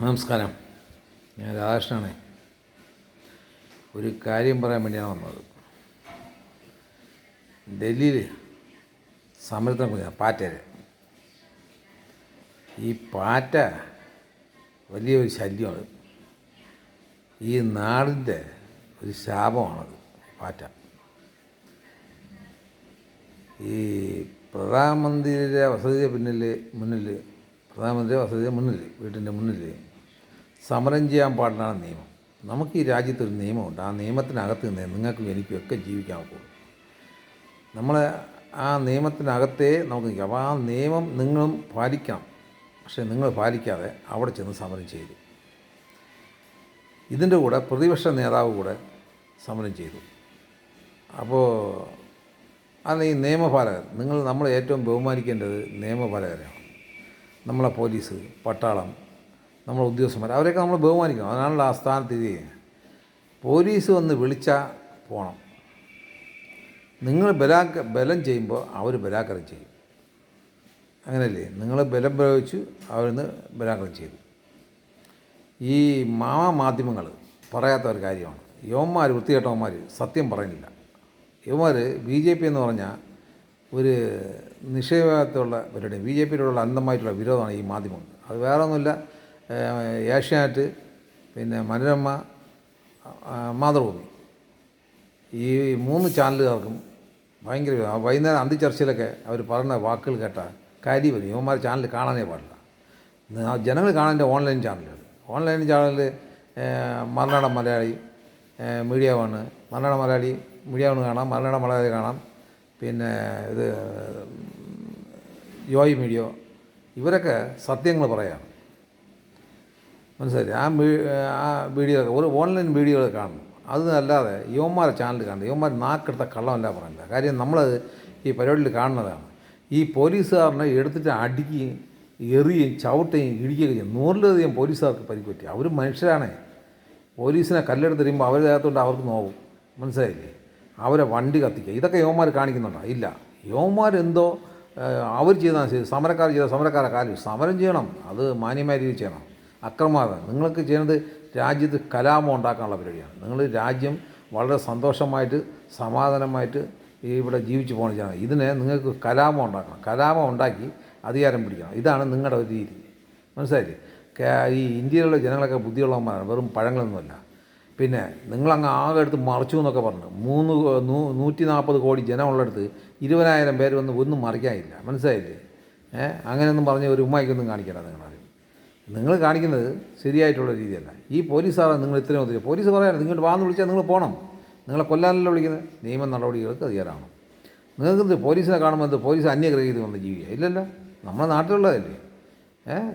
നമസ്കാരം. ഞാൻ രാധാകൃഷ്ണനാണ്. ഒരു കാര്യം പറയാൻ വേണ്ടിയാണ് വന്നത്. ഡൽഹിയിൽ സമരത്തിനെ കുറിച്ച് പാറ്റേര് ഈ പാറ്റ വലിയൊരു ശല്യമാണ്. ഈ നാടിൻ്റെ ഒരു ശാപമാണത് പാറ്റ. ഈ പ്രധാനമന്ത്രിയുടെ വസതിയുടെ മുന്നിൽ വീട്ടിൻ്റെ മുന്നിൽ സമരം ചെയ്യാൻ പാടില്ലാണ് നിയമം. നമുക്ക് ഈ രാജ്യത്തൊരു നിയമമുണ്ട്. ആ നിയമത്തിനകത്ത് നിന്ന് നിങ്ങൾക്കും എനിക്കും ഒക്കെ ജീവിക്കാൻ പോകും. നമ്മൾ ആ നിയമത്തിനകത്തേ നമുക്ക് നിൽക്കാം. അപ്പോൾ ആ നിയമം നിങ്ങളും പാലിക്കണം. പക്ഷേ നിങ്ങൾ പാലിക്കാതെ അവിടെ ചെന്ന് സമരം ചെയ്തു. ഇതിൻ്റെ കൂടെ പ്രതിപക്ഷ നേതാവ് കൂടെ സമരം ചെയ്തു. അപ്പോൾ അല്ല, ഈ നിയമപാലകർ, നമ്മൾ ഏറ്റവും ബഹുമാനിക്കേണ്ടത് നിയമപാലകരാണ്. നമ്മളെ പോലീസ്, പട്ടാളം, നമ്മളെ ഉദ്യോഗസ്ഥന്മാർ, അവരെയൊക്കെ നമ്മൾ ബഹുമാനിക്കണം. അതിനാണല്ലോ ആ സ്ഥാനത്ത് ഇത് ചെയ്യുന്നത്. പോലീസ് വന്ന് വിളിച്ചാൽ പോകണം. നിങ്ങൾ ബലം ചെയ്യുമ്പോൾ അവർ ബലാത്കാരം ചെയ്യും. അങ്ങനെയല്ലേ? നിങ്ങൾ ബലം പ്രയോഗിച്ചു, അവരിന്ന് ബലാത്കാരം ചെയ്തു. ഈ മാധ്യമങ്ങൾ പറയാത്ത ഒരു കാര്യമാണ്. യവന്മാർ, വൃത്തികെട്ടവന്മാർ സത്യം പറയുന്നില്ല. യവന്മാർ BJP എന്ന് പറഞ്ഞാൽ ഒരു നിഷേധത്തുള്ള പരിപാടി. BJPയോടുള്ള അന്ധമായിട്ടുള്ള വിരോധമാണ് ഈ മാധ്യമങ്ങൾ. അത് വേറെ ഒന്നുമില്ല. ഏഷ്യാനെറ്റ്, പിന്നെ മനോരമ, മാതൃഭൂമി, ഈ 3 ചാനലുകാർക്കും ഭയങ്കര വൈകുന്നേരം അന്തിച്ചർച്ചയിലൊക്കെ അവർ പറയുന്ന വാക്കുകൾ കേട്ടാൽ കാര്യം വരും. യുവന്മാർ ചാനൽ കാണാനേ പാടില്ല. ജനങ്ങൾ കാണേണ്ട ഓൺലൈൻ ചാനലുകൾ. Marunadan Malayali, media one, Marunadan Malayali media one കാണാം, മറുനാടൻ മലയാളി കാണാം, പിന്നെ ഇത് ജോയ് മീഡിയ. ഇവരൊക്കെ സത്യങ്ങൾ പറയാം. മനസ്സിലായി? ആ വീഡിയോയൊക്കെ ഒരു ഓൺലൈൻ വീഡിയോകൾ കാണണം. അത് അല്ലാതെ യുവന്മാരെ ചാനൽ കാണുന്നത്. യുവന്മാർ നാക്കെടുത്ത കള്ളമല്ല പറയുന്നത്. കാര്യം നമ്മളത് ഈ പരിപാടിയിൽ കാണുന്നതാണ്. ഈ പോലീസുകാരനെ എടുത്തിട്ട് അടിക്കുകയും എറിയുകയും ചവിട്ടുകയും ഇടിക്കുകയും ചെയ്യും. 100ലധികം പോലീസുകാർക്ക് പരിക്കുപറ്റി. അവർ മനുഷ്യരാണ്. പോലീസിനെ കല്ലെടുത്തെറിയുമ്പോൾ അവരുടെ അകത്തുകൊണ്ട് അവർക്ക് നോവും. മനസ്സിലായില്ലേ? അവരെ വണ്ടി കത്തിക്കുക, ഇതൊക്കെ യുവന്മാർ കാണിക്കുന്നുണ്ടോ? ഇല്ല. യുവന്മാരെന്തോ അവർ ചെയ്താൽ ശരി. സമരക്കാർ ചെയ്താൽ സമരക്കാരെ കാര്യം സമരം ചെയ്യണം. അത് മാന്യമായ രീതിയിൽ ചെയ്യണം. അക്രമമാകാൻ നിങ്ങൾക്ക് ചെയ്യുന്നത് രാജ്യത്ത് കലാപം ഉണ്ടാക്കാനുള്ള പരിപാടിയാണ്. നിങ്ങൾ രാജ്യം വളരെ സന്തോഷമായിട്ട് സമാധാനമായിട്ട് ഇവിടെ ജീവിച്ചു പോകണം ചെയ്യണം. ഇതിനെ നിങ്ങൾക്ക് കലാപം ഉണ്ടാക്കണം. കലാപം ഉണ്ടാക്കി അധികാരം പിടിക്കണം. ഇതാണ് നിങ്ങളുടെ ഒരു രീതി. മനസ്സിലായില്ലേ? ഈ ഇന്ത്യയിലുള്ള ജനങ്ങളൊക്കെ ബുദ്ധിയുള്ളവന്മാരാണ്, വെറും പഴങ്ങളൊന്നുമല്ല. പിന്നെ നിങ്ങളങ്ങ് ആകെ എടുത്ത് മറിച്ചു എന്നൊക്കെ പറഞ്ഞു. 140 കോടി ജനമുള്ളിടത്ത് 20,000 പേര് വന്ന് ഒന്നും മറിക്കാനില്ല. മനസ്സിലായില്ലേ? അങ്ങനെയൊന്നും പറഞ്ഞ് ഒരു ഉമ്മായിക്കൊന്നും കാണിക്കണ്ട. നിങ്ങൾ കാണിക്കുന്നത് ശരിയായിട്ടുള്ള രീതിയല്ല. ഈ പോലീസാണ് നിങ്ങൾ ഇത്രയും ഒത്തിരി. പോലീസ് പറയാൻ നിങ്ങോട്ട് വാന്ന് വിളിച്ചാൽ നിങ്ങൾ പോകണം. നിങ്ങളെ കൊല്ലാനല്ലോ വിളിക്കുന്നത്. നിയമ നടപടികൾക്ക് അധികാരമാണ്. നിങ്ങൾക്ക് പോലീസിനെ കാണുമ്പോൾ പോലീസ് അന്യഗ്രഹീതി വന്ന് ജീവിക്കുക ഇല്ലല്ലോ. നമ്മുടെ നാട്ടിലുള്ളതല്ലേ.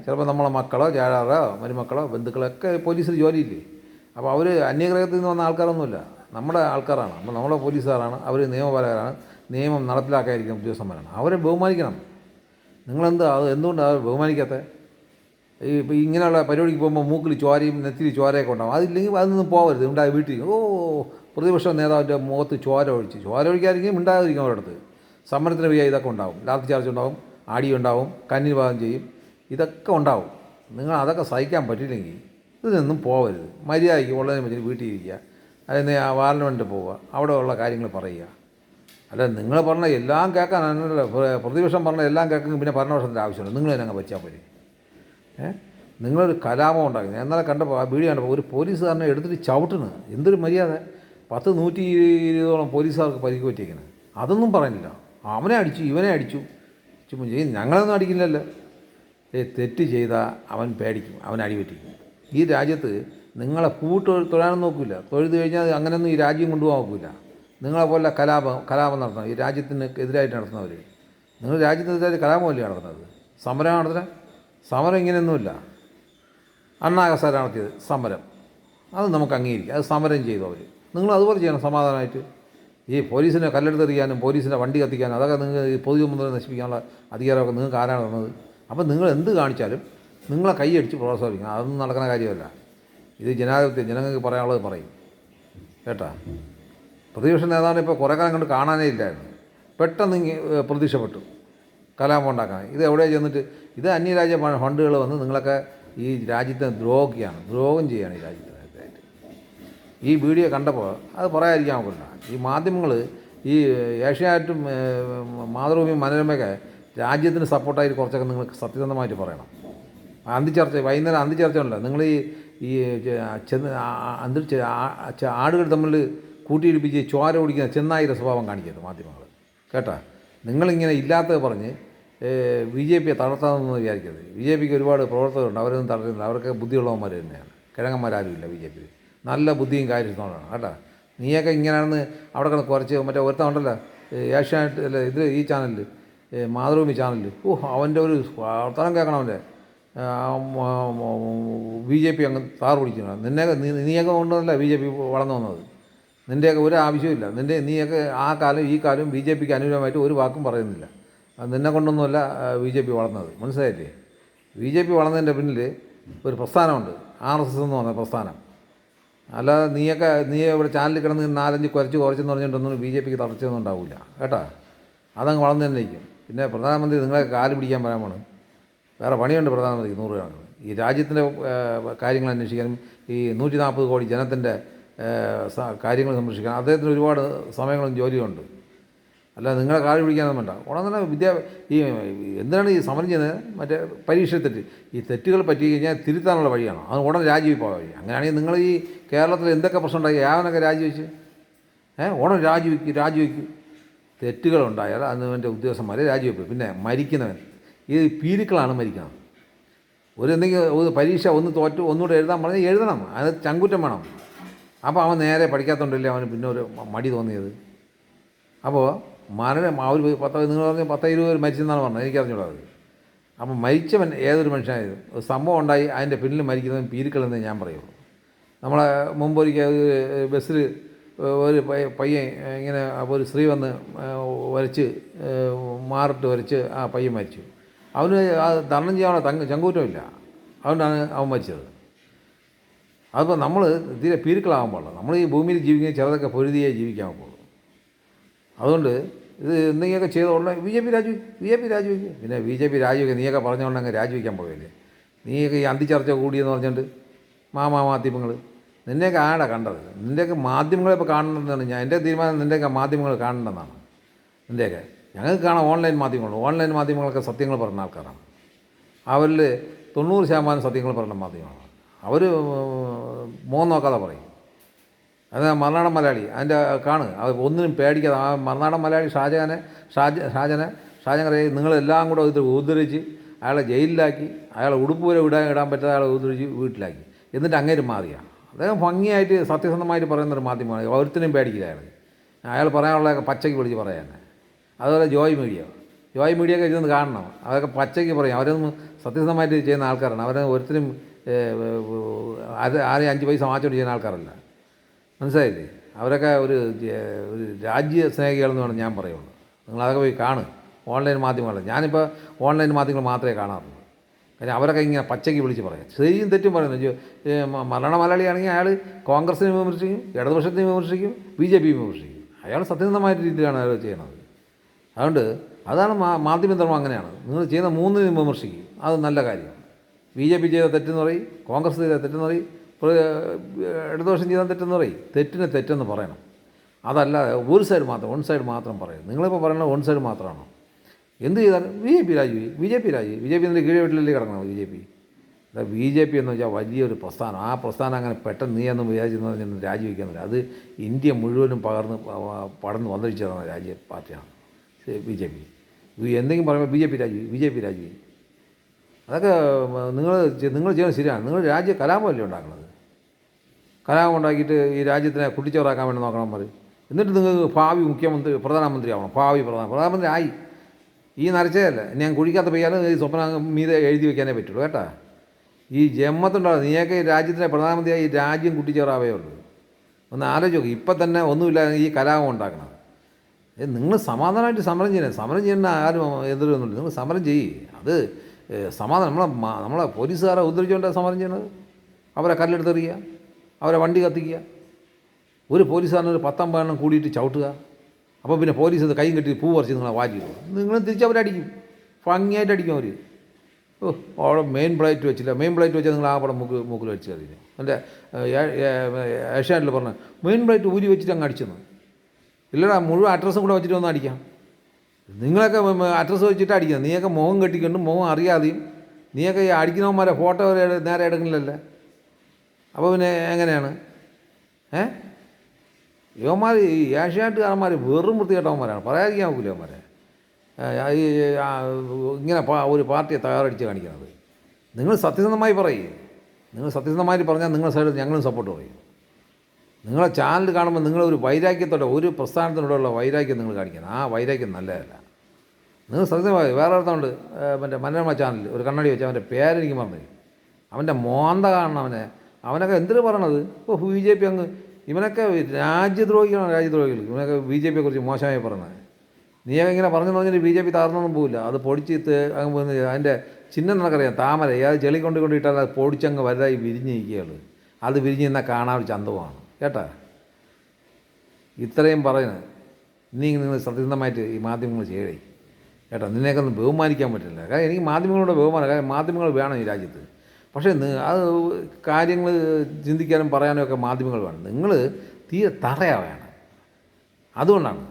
ചിലപ്പോൾ നമ്മളെ മക്കളോ ചാഴാറോ മരുമക്കളോ ബന്ധുക്കളൊക്കെ പോലീസിൽ ജോലിയില്ലേ. അപ്പോൾ അവർ അന്യഗ്രഹത്തിൽ നിന്ന് വന്ന ആൾക്കാരൊന്നുമില്ല, നമ്മുടെ ആൾക്കാരാണ്. അപ്പോൾ നമ്മുടെ പോലീസുകാരാണ്. അവർ നിയമപാലകരാണ്. നിയമം നടപ്പിലാക്കാതിരിക്കുന്ന ഉദ്യോഗസ്ഥന്മാരാണ്. അവരെ ബഹുമാനിക്കണം. അത് എന്തുകൊണ്ടാണ് അവർ ബഹുമാനിക്കാത്തത്? ഇപ്പോൾ ഇങ്ങനെയുള്ള പരിപാടിക്ക് പോകുമ്പോൾ മൂക്കിൽ ചോരയും നെത്തിരി ചോരയൊക്കെ ഉണ്ടാകും. അതില്ലെങ്കിൽ അതിൽ നിന്ന് പോകരുത്. ഉണ്ടായി വീട്ടിൽ പ്രതിപക്ഷ നേതാവിൻ്റെ മുഖത്ത് ചോര ഒഴിക്കാതിരിക്കും. ഉണ്ടാകാതിരിക്കും. അവരുടെ സമരത്തിന് വയ്യ ഇതൊക്കെ ഉണ്ടാവും. ലാത്തി ചാർജ് ഉണ്ടാവും, ആടി ഉണ്ടാവും, കന്നിൽ ഭാഗം ചെയ്യും, ഇതൊക്കെ ഉണ്ടാവും. നിങ്ങൾ അതൊക്കെ സഹിക്കാൻ പറ്റില്ലെങ്കിൽ ഇതിനൊന്നും പോകരുത്. മര്യാദയ്ക്ക് ഉള്ളതിനെ പറ്റി വീട്ടിലിരിക്കുക, അല്ലെങ്കിൽ ആ പാർലമെൻറ്റിൽ പോവുക, അവിടെ ഉള്ള കാര്യങ്ങൾ പറയുക. അല്ല, നിങ്ങൾ പറഞ്ഞ എല്ലാം കേൾക്കാൻ, പ്രതിപക്ഷം പറഞ്ഞ എല്ലാം കേൾക്കാൻ പിന്നെ ഭരണപക്ഷത്തിൻ്റെ ആവശ്യമുണ്ട്. നിങ്ങൾ തന്നെ അങ്ങ് വെച്ചാൽ പോരെ. നിങ്ങളൊരു കലാപം ഉണ്ടാക്കി. ഞാൻ ഇന്നലെ കണ്ടപ്പോൾ ആ വീഡിയോ കണ്ടപ്പോൾ ഒരു പോലീസുകാരനെ എടുത്തിട്ട് ചവിട്ടുന്നു. എന്തൊരു മര്യാദ! 120 പോലീസുകാർക്ക് പരിക്ക് പറ്റിയിരിക്കുന്നത്. അതൊന്നും പറയുന്നില്ല. അവനെ അടിച്ചു, ഇവനെ അടിച്ചു. ചുമ്മാ ചെയ്യും. ഞങ്ങളൊന്നും അടിക്കില്ലല്ലോ. തെറ്റ് ചെയ്താൽ അവൻ പേടിക്കും, അവൻ അടിപറ്റിക്കും. ഈ രാജ്യത്ത് നിങ്ങളെ തൊഴാനും നോക്കില്ല. തൊഴുത് കഴിഞ്ഞാൽ അങ്ങനെയൊന്നും ഈ രാജ്യം കൊണ്ടുപോകാൻ നോക്കില്ല. നിങ്ങളെപ്പോലെ കലാപം നടത്തണം. ഈ രാജ്യത്തിന് എതിരായിട്ട് നടത്തുന്നവർ. നിങ്ങൾ രാജ്യത്തിനെതിരായിട്ട് കലാപമല്ലേ നടത്തുന്നത്? സമരം നടത്തുന്നത്? സമരം ഇങ്ങനെയൊന്നുമില്ല. അണ്ണാകസാര നടത്തിയത് സമരം, അത് നമുക്ക് അംഗീകരിക്കാം. അത് സമരം ചെയ്തു അവർ. നിങ്ങൾ അതുപോലെ ചെയ്യണം സമാധാനമായിട്ട്. ഈ പോലീസിനെ കല്ലെടുത്തെറിയാനും പോലീസിനെ വണ്ടി കത്തിക്കാനും അതൊക്കെ നിങ്ങൾ ഈ പൊതുജനങ്ങളെ നശിപ്പിക്കാനുള്ള അധികാരമൊക്കെ നിങ്ങൾക്ക് ആരാണ് തന്നത്? അപ്പോൾ നിങ്ങൾ എന്ത് കാണിച്ചാലും നിങ്ങളെ കൈയടിച്ച് പ്രോത്സാഹിപ്പിക്കണം. അതൊന്നും നടക്കുന്ന കാര്യമല്ല. ഇത് ജനാധിപത്യം. ജനങ്ങൾക്ക് പറയാനുള്ളത് പറയും കേട്ടാ. പ്രതിപക്ഷ നേതാവിനെ ഇപ്പോൾ കുറേ കാലം കൊണ്ട് കാണാനേ ഇല്ലായിരുന്നു. പെട്ടെന്ന് പ്രത്യക്ഷപ്പെട്ടു കലാപം ഉണ്ടാക്കാൻ. ഇത് എവിടെ ചെന്നിട്ട് ഇത് അന്യരാജ്യ ഫണ്ടുകൾ വന്ന് നിങ്ങളൊക്കെ ഈ രാജ്യത്തെ ദ്രോഹം ചെയ്യുകയാണ് ഈ രാജ്യത്തിനായിട്ട്. ഈ വീഡിയോ കണ്ടപ്പോൾ അത് പറയാതിരിക്കാൻ നോക്കില്ല. ഈ മാധ്യമങ്ങൾ ഈ ഏഷ്യാനെറ്റും മാതൃഭൂമിയും മനോരമയൊക്കെ രാജ്യത്തിന് സപ്പോർട്ടായിട്ട് കുറച്ചൊക്കെ നിങ്ങൾ സത്യസന്ധമായിട്ട് പറയണം. അന്തിച്ചർച്ച വൈകുന്നേരം അന്തിച്ചർച്ച ഉണ്ടല്ലോ, നിങ്ങൾ ഈ ആടുകൾ തമ്മിൽ കൂട്ടിയിടിപ്പിച്ച് ചോര ഓടിക്കുന്ന ചെന്നായിയുടെ സ്വഭാവം കാണിക്കരുത് മാധ്യമങ്ങൾ കേട്ടോ. നിങ്ങളിങ്ങനെ ഇല്ലാത്തത് പറഞ്ഞ് ബി ജെ പിയെ തളർത്താമെന്ന് വിചാരിക്കരുത്. ബി ജെ പിക്ക് ഒരുപാട് പ്രവർത്തകരുണ്ട്, അവരൊന്നും തളർത്തുന്നില്ല. അവർക്ക് ബുദ്ധിയുള്ളവന്മാർ തന്നെയാണ്, കിഴങ്ങന്മാരാരുമില്ല ബി ജെ പി. നല്ല ബുദ്ധിയും കാര്യത്തോടാണ് കേട്ടോ. നീയൊക്കെ ഇങ്ങനെയാണെന്ന് അവിടെ കിടന്ന് കുറച്ച് മറ്റേ ഒരുത്തമുണ്ടല്ലോ ഏഷ്യാനെറ്റ് അല്ല ഇത് ഈ ചാനലിൽ മാതൃഭൂമി ചാനലിൽ, അവൻ്റെ ഒരു വർത്തമാനം കേൾക്കണം. അവൻ്റെ ബി ജെ പി അങ്ങ് താറ് പിടിക്കണം. നീയൊക്കെ കൊണ്ടല്ല ബി ജെ പി വളർന്നു വന്നത്. നിൻ്റെയൊക്കെ ഒരു ആവശ്യമില്ല. നീയൊക്കെ ആ കാലം ഈ കാലം ബി ജെ പിക്ക് അനുകൂലമായിട്ട് ഒരു വാക്കും പറയുന്നില്ല. നിന്നെ കൊണ്ടൊന്നുമല്ല ബി ജെ പി വളർന്നത്, മനസ്സിലായില്ലേ? ബി ജെ പി വളർന്നതിൻ്റെ പിന്നിൽ ഒരു പ്രസ്ഥാനമുണ്ട്, RSS എന്ന് പറഞ്ഞ പ്രസ്ഥാനം. അല്ലാതെ നീ ഇവിടെ ചാനലിൽ കിടന്ന് 4-5 കുറച്ചെന്ന് പറഞ്ഞിട്ടൊന്നും ബി ജെ പിക്ക് തളർച്ചയൊന്നും ഉണ്ടാവില്ല കേട്ടോ. അതങ്ങ് വളർന്നു തന്നെ ഇരിക്കും. പിന്നെ പ്രധാനമന്ത്രി നിങ്ങളെ കാല് പിടിക്കാൻ പറയാൻ പോണ്. വേറെ പണിയുണ്ട് പ്രധാനമന്ത്രിക്ക് 100 കണക്കിന്. ഈ രാജ്യത്തിൻ്റെ കാര്യങ്ങൾ അന്വേഷിക്കാനും ഈ 140 കോടി ജനത്തിൻ്റെ കാര്യങ്ങൾ സംരക്ഷിക്കാൻ അദ്ദേഹത്തിന് ഒരുപാട് സമയങ്ങളും ജോലിയുണ്ട്. അല്ല നിങ്ങളെ കാല് പിടിക്കാനൊന്നും വേണ്ട. ഉടൻ തന്നെ ഈ എന്തിനാണ് ഈ സമരം ചെയ്യുന്നത്? മറ്റേ പരീക്ഷ തെറ്റ്, ഈ തെറ്റുകൾ പറ്റി കഴിഞ്ഞാൽ തിരുത്താനുള്ള വഴിയാണ്. അത് ഉടൻ രാജിവെപ്പാൻ വഴി. അങ്ങനെയാണെങ്കിൽ നിങ്ങൾ ഈ കേരളത്തിൽ എന്തൊക്കെ പ്രശ്നം ഉണ്ടായി യാവനൊക്കെ രാജിവെച്ച് ഉടൻ രാജിവെക്കും. തെറ്റുകളുണ്ടായാൽ അതിൻ്റെ ഉദ്യോഗസ്ഥന്മാരെ രാജിവെപ്പ്. പിന്നെ മരിക്കുന്നവൻ ഈ പീരുക്കളാണ് മരിക്കുന്നത്. ഒരു പരീക്ഷ തോറ്റ് ഒന്നുകൂടെ എഴുതാൻ പറഞ്ഞാൽ എഴുതണം, അത് ചങ്കുറ്റം വേണം. അപ്പോൾ അവൻ നേരെ പഠിക്കാത്തതുകൊണ്ടല്ലേ അവന് പിന്നെ ഒരു മടി തോന്നിയത്. അപ്പോൾ മരണം അവർ നിങ്ങൾ പറഞ്ഞ 10-20 പേര് മരിച്ചെന്നാണ് പറഞ്ഞത്, എനിക്കറിഞ്ഞൂടാത്. അപ്പം മരിച്ചവൻ ഏതൊരു മനുഷ്യനായാലും ഒരു സംഭവം ഉണ്ടായി അതിൻ്റെ പിന്നിൽ മരിക്കുന്നവൻ പീരുക്കളെന്നേ ഞാൻ പറയുള്ളൂ. നമ്മളെ മുമ്പൊരിക്കൽ ബസ്സിൽ ഒരു പയ്യൻ ഇങ്ങനെ ഒരു സ്ത്രീ വന്ന് മാറിട്ട് വരച്ച് ആ പയ്യൻ മരിച്ചു. അവന് തരണം ചെയ്യാനുള്ള ചങ്കൂറ്റമില്ല, അതുകൊണ്ടാണ് അവൻ മരിച്ചത്. അതിപ്പോൾ നമ്മൾ തീരെ പീരുക്കളാകാൻ പാടില്ല. നമ്മൾ ഈ ഭൂമിയിൽ ജീവിക്കുന്ന ചിലതൊക്കെ പൊരുതിയെ ജീവിക്കാൻ പോകുള്ളൂ. അതുകൊണ്ട് ഇത് എന്തെങ്കിലുമൊക്കെ ചെയ്തോളെ ബി ജെ പി രാജിവെക്കും. പിന്നെ ബി ജെ പി രാജിവെക്കുക നീയൊക്കെ പറഞ്ഞുകൊണ്ട് അങ്ങ് രാജിവെക്കാൻ പോയില്ലേ? നീയൊക്കെ ഈ അന്തിച്ചർച്ച കൂടിയെന്ന് പറഞ്ഞുകൊണ്ട് മാധ്യമങ്ങൾ നിന്നെയൊക്കെ ആടാ കണ്ടത്. നിൻ്റെയൊക്കെ മാധ്യമങ്ങളെ ഇപ്പോൾ കാണണമെന്നാണ് എൻ്റെ തീരുമാനം. നിൻ്റെയൊക്കെ മാധ്യമങ്ങൾ കാണണമെന്നാണ് നിൻ്റെയൊക്കെ. ഞങ്ങൾക്ക് കാണാം ഓൺലൈൻ മാധ്യമങ്ങളൊക്കെ സത്യങ്ങൾ പറയുന്ന ആൾക്കാരാണ്. അവരിൽ 90% സത്യങ്ങൾ പറയുന്ന മാധ്യമങ്ങളാണ്. അവർ മുഖം നോക്കാതെ പറയും. അത് മറുനാടൻ മലയാളി അതിൻ്റെ അത് ഒന്നിനും പേടിക്കാതെ ആ മറുനാടൻ മലയാളി ഷാജനെ നിങ്ങളെല്ലാം കൂടെ ഇത് ഉദ്ധരിച്ച് അയാളെ ജയിലിലാക്കി, അയാളെ ഉടുപ്പ് വരെ ഇടാൻ പറ്റാതെ അയാളെ ഉദ്ധരിച്ച് വീട്ടിലാക്കി. എന്നിട്ട് അങ്ങേര് മാറിയാണ്. അദ്ദേഹം ഭംഗിയായിട്ട് സത്യസന്ധമായിട്ട് പറയുന്നൊരു മാധ്യമമാണ്. ഒരുത്തിനും പേടിക്കില്ല അയാൾ പറയാനുള്ള പച്ചയ്ക്ക് വിളിച്ച് പറയാൻ. അതുപോലെ ജോയ് മീഡിയ ഒക്കെ ഇരുന്ന് കാണണം. അതൊക്കെ പച്ചയ്ക്ക് പറയും. അവരൊന്നും സത്യസന്ധമായിട്ട് ചെയ്യുന്ന ആൾക്കാരാണ്. അവരെ ഒരുത്തിനും ആരെയും 5 പൈസ മാറ്റോട്ട് ചെയ്യുന്ന ആൾക്കാരല്ല, മനസ്സിലായില്ലേ? അവരൊക്കെ ഒരു രാജ്യ സ്നേഹികളെന്ന് വേണം ഞാൻ പറയുള്ളൂ. നിങ്ങളതൊക്കെ പോയി കാണും ഓൺലൈൻ മാധ്യമങ്ങൾ. ഞാനിപ്പോൾ ഓൺലൈൻ മാധ്യമങ്ങൾ മാത്രമേ കാണാറുള്ളൂ. കാര്യം അവരൊക്കെ ഇങ്ങനെ പച്ചയ്ക്ക് വിളിച്ച് പറയാം, ശരിയും തെറ്റും പറയുന്നു. മലയാളിയാണെങ്കിൽ അയാൾ കോൺഗ്രസിനെ വിമർശിക്കും, ഇടതുപക്ഷത്തിനെ വിമർശിക്കും, ബി ജെ പി വിമർശിക്കും. അയാൾ സത്യസന്ധമായ രീതിയിലാണ് അയാൾ ചെയ്യുന്നത്. അതുകൊണ്ട് അതാണ് മാധ്യമധർമ്മം. അങ്ങനെയാണ് നിങ്ങൾ ചെയ്യുന്ന 3 വിമർശിക്കും, അത് നല്ല കാര്യം. ബി ജെ പി ചെയ്ത തെറ്റെന്ന് പറയും, കോൺഗ്രസ് ചെയ്ത തെറ്റെന്ന് പറയും, ഇടതുപക്ഷം ചെയ്ത തെറ്റെന്ന് പറയും. തെറ്റെന്ന് പറയണം. അതല്ലാതെ വൺ സൈഡ് മാത്രം പറയും. നിങ്ങളിപ്പോൾ പറയുന്നത് വൺ സൈഡ് മാത്രമാണോ? എന്ത് ചെയ്താലും ബി ജെ പി രാജി എന്നിട്ട് കീഴ് വീട്ടിലല്ലേ കിടക്കണം ബി ജെ പി എന്ന് വെച്ചാൽ വലിയൊരു പ്രസ്ഥാനം. ആ പ്രസ്ഥാനം അങ്ങനെ പെട്ടെന്ന് നീയെന്ന് വിചാരിച്ചെന്ന് രാജിവെക്കുന്നില്ല. അത് ഇന്ത്യ മുഴുവനും പടർന്ന് വന്നിരിച്ചതാണ് പാർട്ടിയാണ് ബി ജെ പി. എന്തെങ്കിലും പറയുമ്പോൾ ബി ജെ പി രാജി. അതൊക്കെ നിങ്ങൾ ചെയ്യുന്നത് ശരിയാണ്. നിങ്ങൾ കലാപമല്ലേ ഉണ്ടാക്കുന്നത്? കലാപം ഉണ്ടാക്കിയിട്ട് ഈ രാജ്യത്തിനെ കുട്ടിച്ചോറാക്കാൻ വേണ്ടി നോക്കണം പറയും. എന്നിട്ട് നിങ്ങൾക്ക് ഭാവി പ്രധാനമന്ത്രി ആവണം. പ്രധാനമന്ത്രി ആയി. ഈ നരച്ചതല്ല, ഞാൻ കുഴിക്കാത്ത പെയ്യാലും ഈ സ്വപ്നം മീതെ എഴുതി വയ്ക്കാനേ പറ്റുള്ളൂ കേട്ടോ. ഈ ജന്മത്തുണ്ടാകും നീയൊക്കെ ഈ രാജ്യത്തിൻ്റെ പ്രധാനമന്ത്രിയായി ഈ രാജ്യം കുട്ടിച്ചേറാവേ ഉള്ളൂ. ഒന്ന് ആലോചിച്ച് നോക്കി. ഇപ്പം തന്നെ ഒന്നുമില്ലാതെ ഈ കലാപം ഉണ്ടാക്കണം. നിങ്ങൾ സമാധാനമായിട്ട് സമരം ചെയ്യുന്ന ആരും എതിരൊന്നുമില്ല. നിങ്ങൾ സമരം ചെയ്യ്. അത് സമാധാനം. നമ്മളെ പോലീസുകാരെ ഉദ്ധരിച്ചുകൊണ്ടാണ് സമരം ചെയ്യുന്നത്. അവരെ കല്ലെടുത്തെറിയുക, അവരെ വണ്ടി കത്തിക്കുക. ഒരു പോലീസുകാരന് ഒരു 10-50 എണ്ണം കൂടിയിട്ട് ചവിട്ടുക. അപ്പോൾ പിന്നെ പോലീസ് കൈയും കെട്ടി പൂ പറിച്ച് നിങ്ങളെ വാറ്റിയിടും. നിങ്ങൾ തിരിച്ചവരടിക്കും, ഭംഗിയായിട്ട് അടിക്കും അവർ. ഓ അവിടെ മെയിൻ പ്ലേറ്റ് വെച്ചില്ല. മെയിൻ പ്ലേറ്റ് വെച്ചാൽ നിങ്ങൾ ആ പടം മൂക്കിൽ വെച്ച് കഴിഞ്ഞു. എൻ്റെ ഏഷ്യാനെറ്റിൽ പറഞ്ഞ മെയിൻ പ്ലേറ്റ് ഊരി വെച്ചിട്ട് അങ്ങ് അടിച്ചെന്ന്. ഇല്ലടാ, മുഴുവൻ അഡ്രസ്സും കൂടെ വെച്ചിട്ട് ഒന്ന് അടിക്കാം. നിങ്ങളൊക്കെ അഡ്രസ്സ് വെച്ചിട്ട് അടിക്കുന്നത്. നീയൊക്കെ മുഖം കെട്ടിക്കൊണ്ടും മുഖം അറിയാതെയും നീയൊക്കെ ഈ അടിക്കുന്നവന്മാരെ ഫോട്ടോ നേരെ എടുക്കുന്നില്ലല്ലേ. അപ്പോൾ പിന്നെ എങ്ങനെയാണ്? യുവന്മാർ ഈ ഏഷ്യാനെറ്റുകാരന്മാർ വെറും വൃത്തികെട്ടവന്മാരാണ്, പറയാതിരിക്കാൻ നോക്കില്ല അവന്മാരെ. ഈ ഇങ്ങനെ ഒരു പാർട്ടിയെ തയ്യാറടിച്ച് കാണിക്കുന്നത്. നിങ്ങൾ സത്യസന്ധമായി പറയും. നിങ്ങൾ സത്യസന്ധമായി പറഞ്ഞാൽ നിങ്ങളുടെ സൈഡിൽ ഞങ്ങളും സപ്പോർട്ട് പറയും. നിങ്ങളെ ചാനൽ കാണുമ്പോൾ നിങ്ങളൊരു വൈരാഗ്യത്തോടെ, ഒരു പ്രസ്ഥാനത്തിനോടുള്ള വൈരാഗ്യം നിങ്ങൾ കാണിക്കണം. ആ വൈരാഗ്യം നല്ലതല്ല. നിങ്ങൾ സത്യസന്ധമായി. വേറെ അടുത്തുണ്ട് മറ്റേ മനോരമ ചാനലിൽ ഒരു കണ്ണടി വെച്ച്, അവൻ്റെ പേരെനിക്ക് മറന്നു. അവൻ്റെ മോന്ത കാണണം അവനെ. അവനൊക്കെ എന്തിനു പറയണത്? ഇപ്പോൾ BJP അങ്ങ് ഇവനൊക്കെ രാജ്യദ്രോഹികൾ. ഇവനൊക്കെ BJPയെ കുറിച്ച് മോശമായി പറയണത്. നീയൊക്കെ ഇങ്ങനെ പറഞ്ഞു പറഞ്ഞിട്ട് BJP താർന്നൊന്നും പോവില്ല. അത് പൊടിച്ച് അങ്ങ് പോയി. അതിൻ്റെ ചിഹ്നം നിനക്കറിയാം, താമര. അത് ചെളി കൊണ്ടിട്ടാൽ അത് പൊടിച്ചങ്ങ് വലുതായി വിരിഞ്ഞിരിക്കുകയുള്ളൂ. അത് വിരിഞ്ഞ് നിന്നാൽ കാണാൻ ഒരു ചന്തമാണ് കേട്ടാ. ഇത്രയും പറയുന്നത് നിങ്ങൾ സത്യസന്ധമായിട്ട് ഈ മാധ്യമങ്ങൾ ചെയ്യണേ കേട്ടോ. നിന്നെയൊക്കെ ഒന്നും ബഹുമാനിക്കാൻ പറ്റില്ല. കാരണം എനിക്ക് മാധ്യമങ്ങളോട് ബഹുമാനം. കാരണം മാധ്യമങ്ങൾ വേണം ഈ രാജ്യത്ത്. പക്ഷേ അത് കാര്യങ്ങൾ ചിന്തിക്കാനും പറയാനും ഒക്കെ മാധ്യമങ്ങൾ വേണം. നിങ്ങൾ തീരെ തറയാവേണം. അതുകൊണ്ടാണ്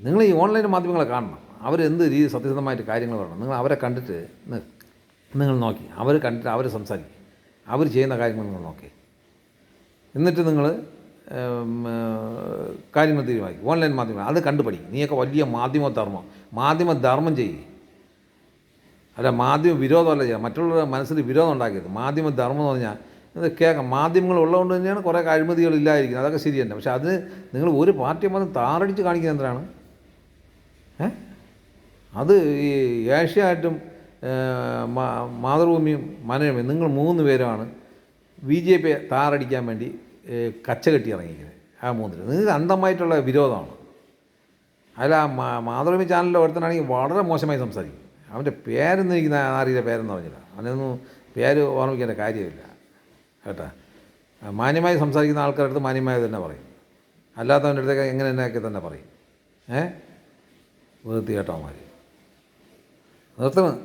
നിങ്ങൾ ഈ ഓൺലൈൻ മാധ്യമങ്ങളെ കാണണം. അവരെന്ത് രീതി സത്യസന്ധമായിട്ട് കാര്യങ്ങൾ പറയണം. നിങ്ങൾ അവരെ കണ്ടിട്ട് നിങ്ങൾ നോക്കി, അവർ കണ്ടിട്ട് അവർ സംസാരിക്കും, അവർ ചെയ്യുന്ന കാര്യങ്ങൾ നിങ്ങൾ നോക്കി, എന്നിട്ട് നിങ്ങൾ കാര്യങ്ങൾ തീരുമാനിക്കും. ഓൺലൈൻ മാധ്യമങ്ങൾ അത് കണ്ടുപഠിക്കും. നീയൊക്കെ വലിയ മാധ്യമധർമ്മം ചെയ്യും. അല്ല, മാധ്യമ വിരോധമല്ല ചെയ്യുക. മറ്റുള്ളവരുടെ മനസ്സിൽ വിരോധം ഉണ്ടാക്കിയത്. മാധ്യമധർമ്മം എന്ന് പറഞ്ഞാൽ ഇത് കേൾക്കാം. മാധ്യമങ്ങൾ ഉള്ളതുകൊണ്ട് തന്നെയാണ് കുറേ അഴിമതികൾ ഇല്ലായിരിക്കുന്നത്. അതൊക്കെ ശരി തന്നെ. പക്ഷേ അതിന് നിങ്ങൾ ഒരു പാർട്ടിയെ വന്ന് താറടിച്ച് കാണിക്കുന്നത് എന്തിനാണ്? അത് ഈ ഏഷ്യാനെറ്റും മാതൃഭൂമിയും മനോരമയും നിങ്ങൾ 3 പേരുമാണ് BJPയെ താറടിക്കാൻ വേണ്ടി കച്ച കെട്ടി ഇറങ്ങിയിരിക്കുന്നത്. ആ 3 നിങ്ങൾക്ക് അന്ധമായിട്ടുള്ള വിരോധമാണ്. അതിൽ ആ മാതൃഭൂമി ചാനലിൽ ഒരുത്തനാണെങ്കിൽ വളരെ മോശമായി സംസാരിക്കും. അവൻ്റെ പേരൊന്നും എനിക്ക് ആറിയ പേരെന്ന് പറഞ്ഞില്ല. അവനൊന്നും പേര് ഓർമ്മിക്കേണ്ട കാര്യമില്ല കേട്ടാ. മാന്യമായി സംസാരിക്കുന്ന ആൾക്കാരുടെ അടുത്ത് മാന്യമായി തന്നെ പറയും. അല്ലാത്തവൻ്റെ അടുത്തൊക്കെ എങ്ങനെ തന്നെയൊക്കെ തന്നെ പറയും. വൃത്തി കേട്ടവന്മാർ നിർത്തണം.